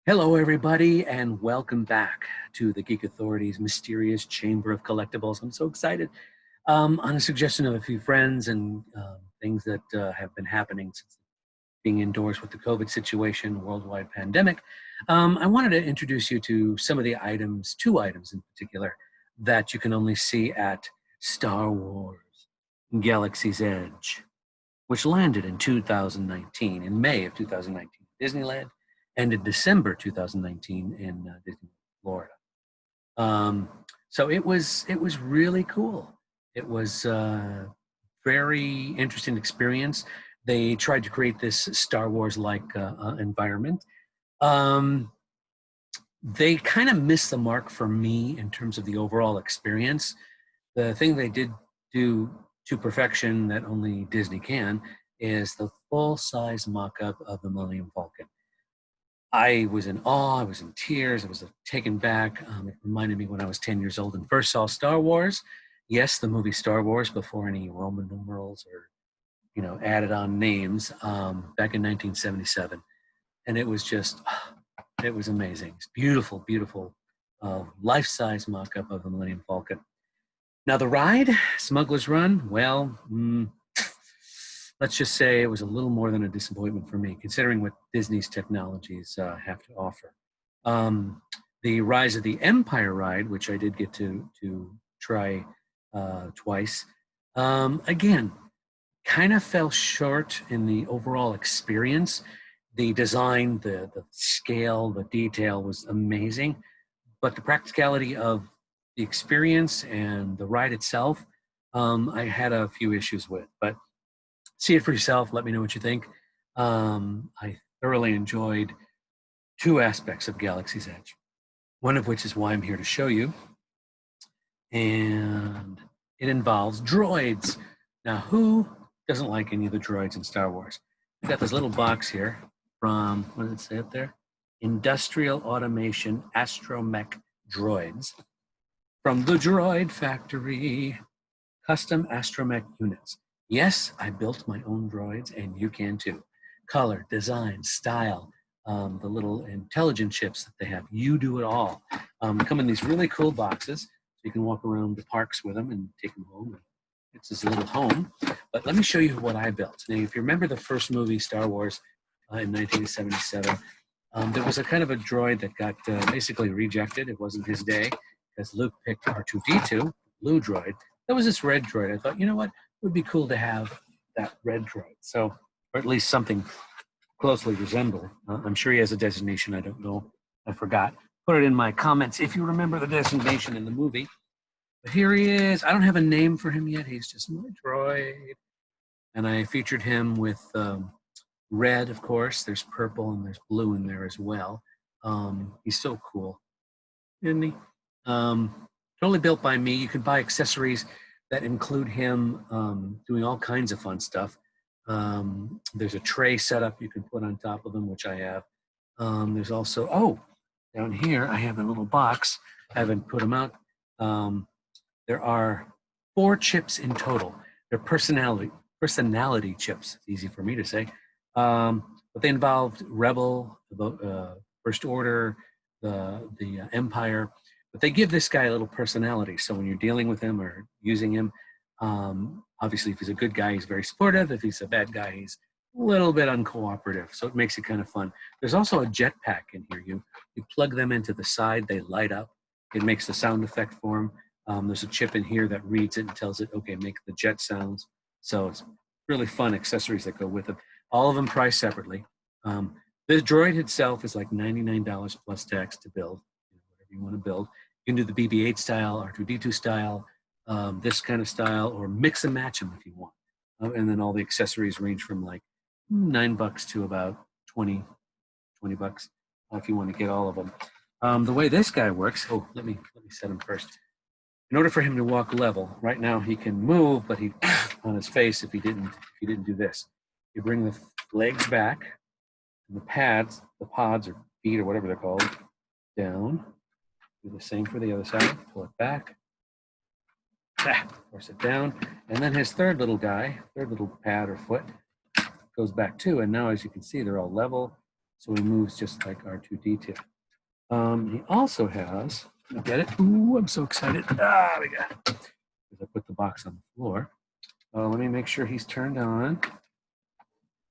Hello, everybody, and welcome back to the Geek Authority's mysterious chamber of collectibles. I'm so excited. On a suggestion of a few friends and things that have been happening since being indoors with the COVID situation, worldwide pandemic, I wanted to introduce you to some of the items, two items in particular, that you can only see at Star Wars Galaxy's Edge, which landed in 2019, in May of 2019, Disneyland, and in December 2019 in Disney, Florida. So it was really cool. It was a very interesting experience. They tried to create this Star Wars-like environment. They kind of missed the mark for me in terms of the overall experience. The thing they did do to perfection that only Disney can is the full-size mock-up of the Millennium Falcon. I was in awe, I was in tears, I was taken back. It reminded me when I was 10 years old and first saw Star Wars. Yes, the movie Star Wars before any Roman numerals or, added on names, back in 1977. And it was just, it was amazing. It's beautiful, beautiful life-size mock-up of the Millennium Falcon. Now the ride, Smuggler's Run, well, let's just say it was a little more than a disappointment for me, considering what Disney's technologies have to offer. The Rise of the Empire ride, which I did get to try twice, again, kind of fell short in the overall experience. The design, the scale, the detail was amazing, but the practicality of the experience and the ride itself, I had a few issues with, but see it for yourself. Let me know what you think. I thoroughly enjoyed two aspects of Galaxy's Edge, one of which is why I'm here to show you. And it involves droids. Now, who doesn't like any of the droids in Star Wars? We've got this little box here from, what does it say up there? Industrial Automation Astromech Droids. From the Droid Factory, custom astromech units. Yes, I built my own droids, and you can too. Color, design, style, the little intelligent chips that they have. You do it all. Come in these really cool boxes, so you can walk around the parks with them and take them home. It's this little home. But let me show you what I built. Now, if you remember the first movie, Star Wars, in 1977, there was a kind of a droid that got basically rejected. It wasn't his day, because Luke picked R2-D2, blue droid. There was this red droid. I thought, you know what? It would be cool to have that red droid. So, or at least something closely resemble. I'm sure he has a designation. I don't know. I forgot. Put it in my comments if you remember the designation in the movie. But here he is. I don't have a name for him yet. He's just my droid. And I featured him with red, of course. There's purple and there's blue in there as well. He's so cool, isn't he? Totally built by me. You can buy accessories that include him doing all kinds of fun stuff. There's a tray setup you can put on top of them, which I have. There's also, down here, I have a little box. I haven't put them out. There are 4 chips in total. They're personality chips. It's easy for me to say. But they involved Rebel, First Order, the Empire. But they give this guy a little personality. So when you're dealing with him or using him, obviously if he's a good guy, he's very supportive. If he's a bad guy, he's a little bit uncooperative. So it makes it kind of fun. There's also a jetpack in here. You plug them into the side, they light up. It makes the sound effect for them. There's a chip in here that reads it and tells it, okay, make the jet sounds. So it's really fun accessories that go with it. All of them priced separately. The droid itself is like $99 plus tax to build, whatever you want to build. You can do the BB-8 style, R2-D2 style, this kind of style, or mix and match them if you want. And then all the accessories range from like $9 to about 20 bucks if you want to get all of them. The way this guy works, let me set him first. In order for him to walk level, right now he can move, but he on his face if he didn't do this. You bring the legs back, and the pods or feet or whatever they're called, down. Do the same for the other side. Pull it back. Force it down. And then his third little pad or foot goes back too. And now, as you can see, they're all level. So he moves just like R2-D2. He also has, you get it? Ooh, I'm so excited. Ah, we got it. Because I put the box on the floor. Let me make sure he's turned on.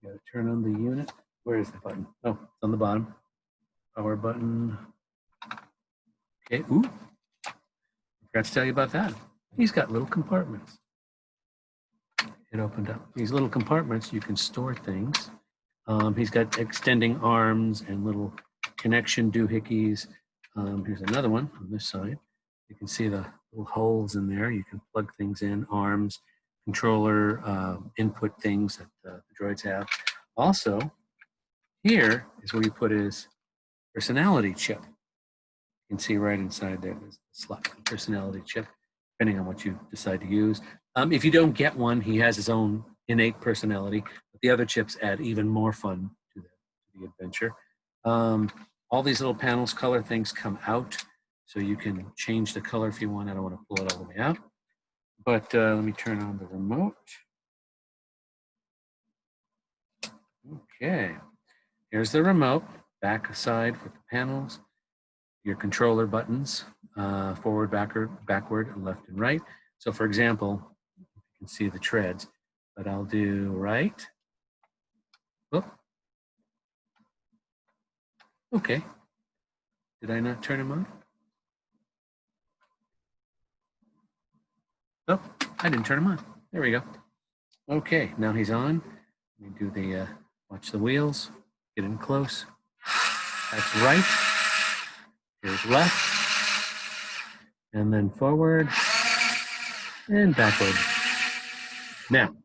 Got to turn on the unit. Where is the button? Oh, it's on the bottom. Power button. Okay, ooh. Forgot to tell you about that. He's got little compartments. It opened up. These little compartments, you can store things. He's got extending arms and little connection doohickeys. Here's another one on this side. You can see the little holes in there. You can plug things in, arms, controller, input things that the droids have. Also, here is where you put his personality chip. You can see right inside there, there's a slot for personality chip, depending on what you decide to use. If you don't get one, he has his own innate personality, but the other chips add even more fun to the adventure. All these little panels, color things come out, so you can change the color if you want. I don't want to pull it all the way out. But let me turn on the remote. Okay, here's the remote, back side with the panels, your controller buttons, forward, backward, left and right. So for example, you can see the treads, but I'll do right. Oh. Okay. Did I not turn him on? Oh, I didn't turn him on. There we go. Okay, now he's on. Let me do the, watch the wheels, get in close. That's right. Here's left. And then forward and backward. Now,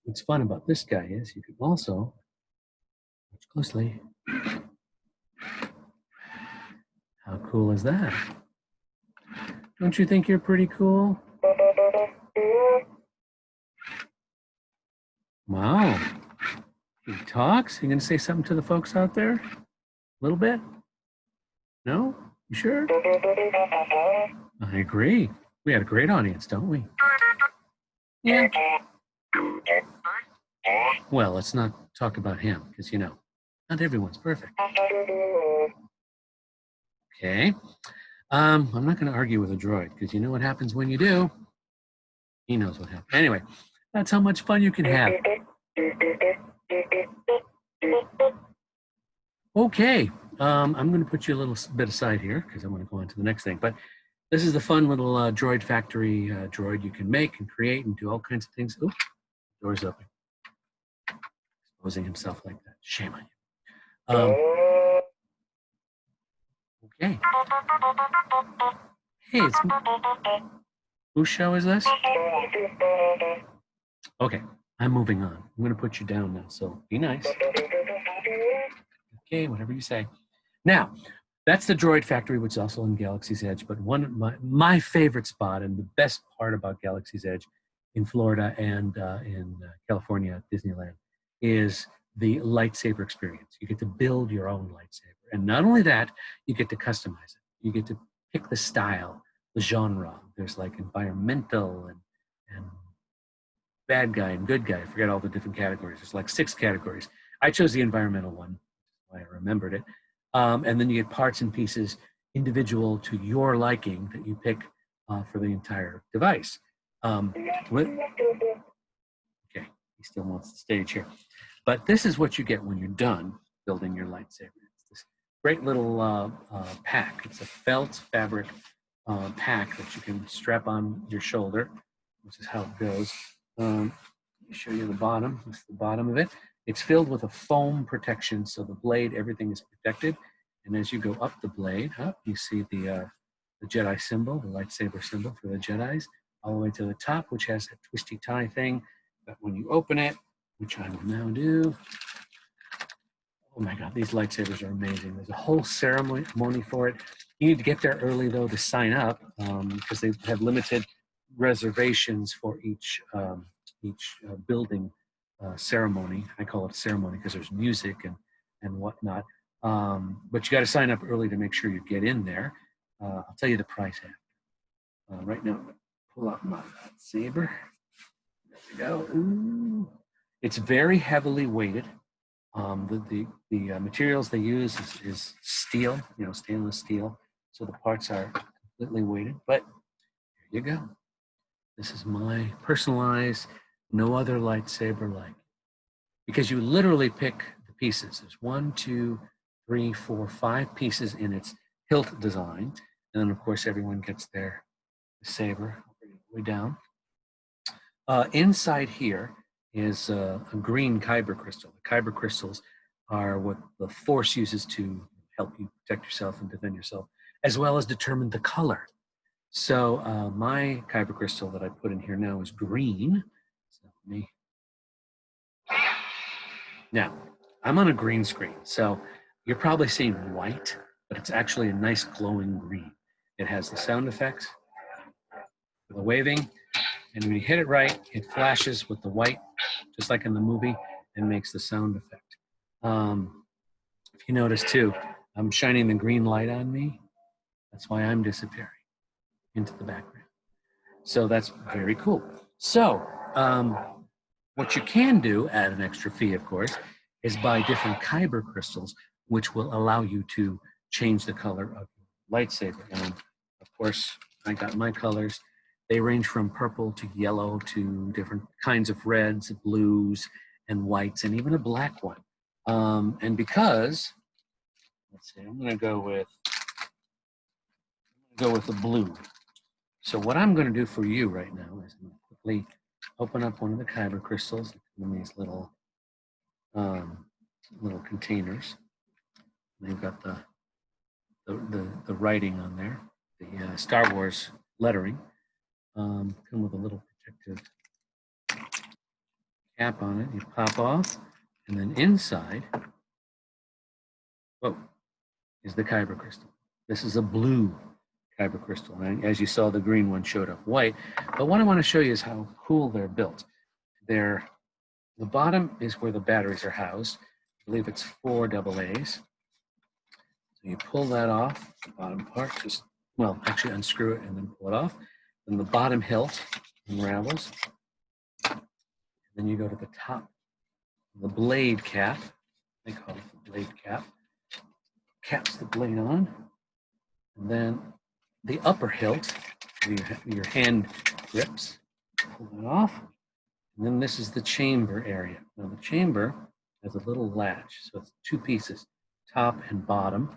what's fun about this guy is you can also, watch closely. How cool is that? Don't you think you're pretty cool? Wow. He talks? You gonna say something to the folks out there? A little bit? No? You sure? I agree. We had a great audience, don't we? Yeah. Well, let's not talk about him, because, you know, not everyone's perfect. Okay. I'm not going to argue with a droid, because you know what happens when you do? He knows what happens. Anyway, that's how much fun you can have. Okay. I'm going to put you a little bit aside here, because I want to go on to the next thing. But this is the fun little droid factory droid you can make and create and do all kinds of things. Oops, door's open. Exposing himself like that. Shame on you. Okay. Hey, it's me. Whose show is this? Okay, I'm moving on. I'm going to put you down now, so be nice. Okay, whatever you say. Now, that's the Droid Factory, which is also in Galaxy's Edge, but one of my favorite spot and the best part about Galaxy's Edge in Florida and in California at Disneyland is the lightsaber experience. You get to build your own lightsaber. And not only that, you get to customize it. You get to pick the style, the genre. There's like environmental and bad guy and good guy. I forget all the different categories. There's like 6 categories. I chose the environmental one, why I remembered it. And then you get parts and pieces individual to your liking that you pick for the entire device. Okay, he still wants the stage here. But this is what you get when you're done building your lightsaber. It's this great little pack. It's a felt fabric pack that you can strap on your shoulder, which is how it goes. Let me show you the bottom. This is the bottom of it. It's filled with a foam protection, so the blade, everything is protected. And as you go up the blade, you see the Jedi symbol, the lightsaber symbol for the Jedis, all the way to the top, which has a twisty tie thing. But when you open it, which I will now do. Oh my God, these lightsabers are amazing. There's a whole ceremony for it. You need to get there early though to sign up because they have limited reservations for each building ceremony. I call it a ceremony because there's music and whatnot. But you got to sign up early to make sure you get in there. I'll tell you the price after. Right now, I'm going to pull out my lightsaber. There we go. Ooh. It's very heavily weighted. The materials they use is steel, stainless steel. So the parts are completely weighted. But here you go. This is my personalized, no other lightsaber like. Because you literally pick the pieces. There's 1, 2, 3, 4, 5 pieces in its hilt design. And then, of course, everyone gets their saber way down. Inside here is a green kyber crystal. The kyber crystals are what the Force uses to help you protect yourself and defend yourself, as well as determine the color. So my kyber crystal that I put in here now is green. So now, I'm on a green screen, so you're probably seeing white, but it's actually a nice glowing green. It has the sound effects for the waving, and when you hit it right, it flashes with the white, just like in the movie, and makes the sound effect. If you notice too, I'm shining the green light on me. That's why I'm disappearing into the background. So that's very cool. So what you can do at an extra fee, of course, is buy different kyber crystals, which will allow you to change the color of your lightsaber. And of course, I got my colors. They range from purple to yellow to different kinds of reds, blues, and whites, and even a black one. And because, let's see, I'm going to go with the blue. So what I'm going to do for you right now is I'm going to quickly open up one of the kyber crystals in these little containers. They've got the writing on there, the Star Wars lettering. Come with a little protective cap on it. You pop off, and then inside, is the kyber crystal. This is a blue kyber crystal. And as you saw, the green one showed up white. But what I want to show you is how cool they're built. The bottom is where the batteries are housed. I believe it's 4 AA's. So you pull that off, the bottom part, actually unscrew it and then pull it off. Then the bottom hilt unravels. Then you go to the top, the blade cap. They call it the blade cap. Caps the blade on. And then the upper hilt, your hand grips, pull it off. And then this is the chamber area. Now the chamber has a little latch, so it's 2 pieces, top and bottom.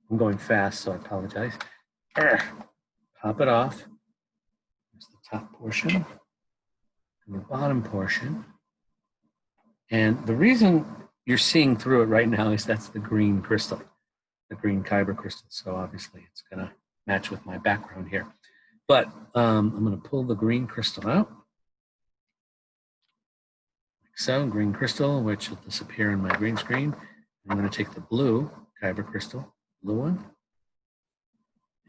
I'm going fast, so I apologize. Pop it off. There's the top portion and the bottom portion. And the reason you're seeing through it right now is that's the green crystal, the green kyber crystal. So obviously it's going to match with my background here. But I'm going to pull the green crystal out. So green crystal, which will disappear in my green screen. I'm going to take the blue kyber crystal, blue one,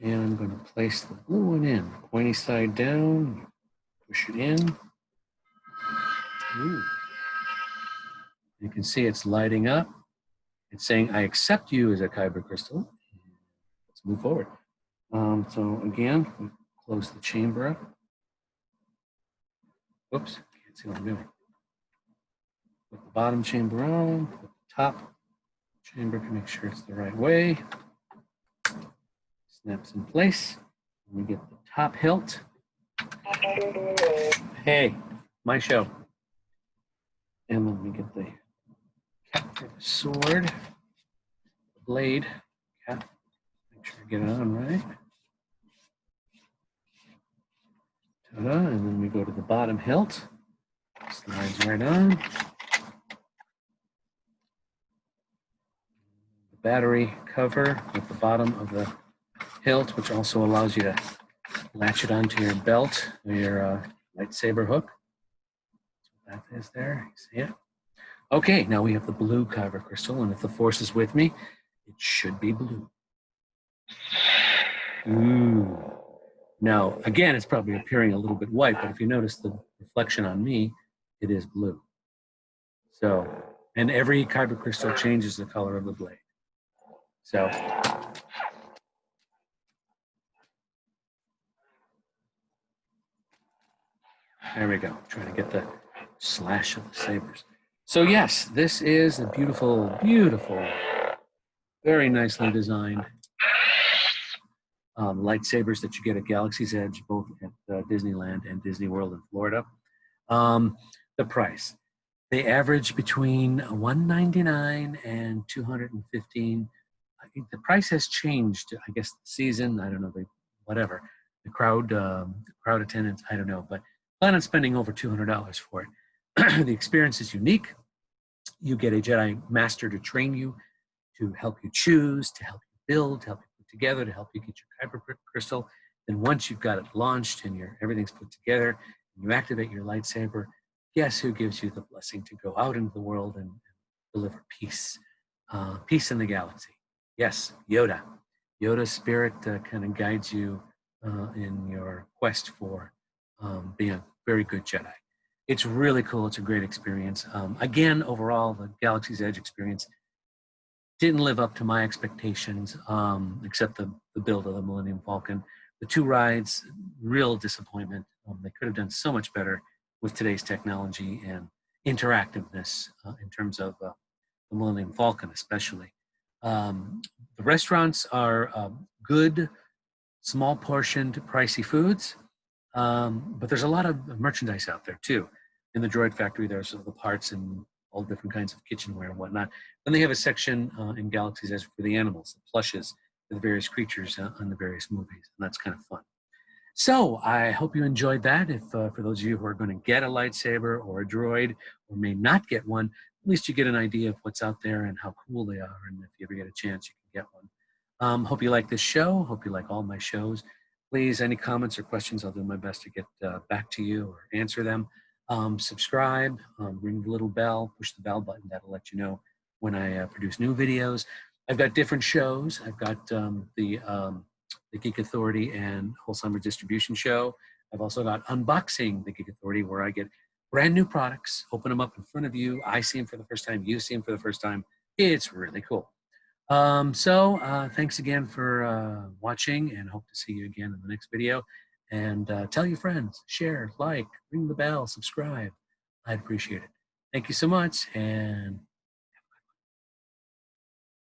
and I'm going to place the blue one in, pointy side down, push it in. Ooh. You can see it's lighting up. It's saying, I accept you as a kyber crystal. Let's move forward. So again, we close the chamber up. Oops, can't see what I'm doing. Put the bottom chamber on, put the top chamber to make sure it's the right way. Snaps in place. And we get the top hilt. Hey, my show. And then we get the cap for the sword, the blade cap. Make sure I get it on right. Ta-da, and then we go to the bottom hilt. Slides right on. Battery cover at the bottom of the hilt, which also allows you to latch it onto your belt or your lightsaber hook. That's what that is there. You see it? Okay, now we have the blue kyber crystal, and if the Force is with me, it should be blue. Ooh. Now, again, it's probably appearing a little bit white, but if you notice the reflection on me, it is blue. So, and every kyber crystal changes the color of the blade. So, there we go. I'm trying to get the slash of the sabers. So yes, this is a beautiful, beautiful, very nicely designed lightsabers that you get at Galaxy's Edge, both at Disneyland and Disney World in Florida. The price. They average between $199 and $215. I think the price has changed. I guess the season. I don't know. Whatever. The crowd attendance. I don't know. But plan on spending over $200 for it. The experience is unique. You get a Jedi Master to train you, to help you choose, to help you build, to help you put together, to help you get your Kyber crystal. Then once you've got it launched and everything's put together, and you activate your lightsaber, guess who gives you the blessing to go out into the world and deliver peace, peace in the galaxy? Yes, Yoda. Yoda's spirit kind of guides you in your quest for being a very good Jedi. It's really cool. It's a great experience. Again, overall, the Galaxy's Edge experience didn't live up to my expectations, except the build of the Millennium Falcon. The two rides, real disappointment. They could have done so much better with today's technology and interactiveness in terms of the Millennium Falcon, especially. The restaurants are good, small portioned, pricey foods, but there's a lot of merchandise out there too. In the Droid Factory, there's the parts and all different kinds of kitchenware and whatnot. Then they have a section in Galaxy's Edge for the animals, the plushes for the various creatures in the various movies, and that's kind of fun. So I hope you enjoyed that. If for those of you who are going to get a lightsaber or a droid or may not get one, at least you get an idea of what's out there and how cool they are. And if you ever get a chance, you can get one. Hope you like this show. Hope you like all my shows. Please, any comments or questions, I'll do my best to get back to you or answer them. Subscribe, ring the little bell, push the bell button. That'll let you know when I produce new videos. I've got different shows. I've got the Geek Authority and Whole Summer Distribution Show. I've also got Unboxing the Geek Authority, where I get brand new products, open them up in front of you. I see them for the first time. You see them for the first time. It's really cool. Thanks again for watching, and hope to see you again in the next video. And tell your friends, share, like, ring the bell, subscribe. I'd appreciate it. Thank you so much, and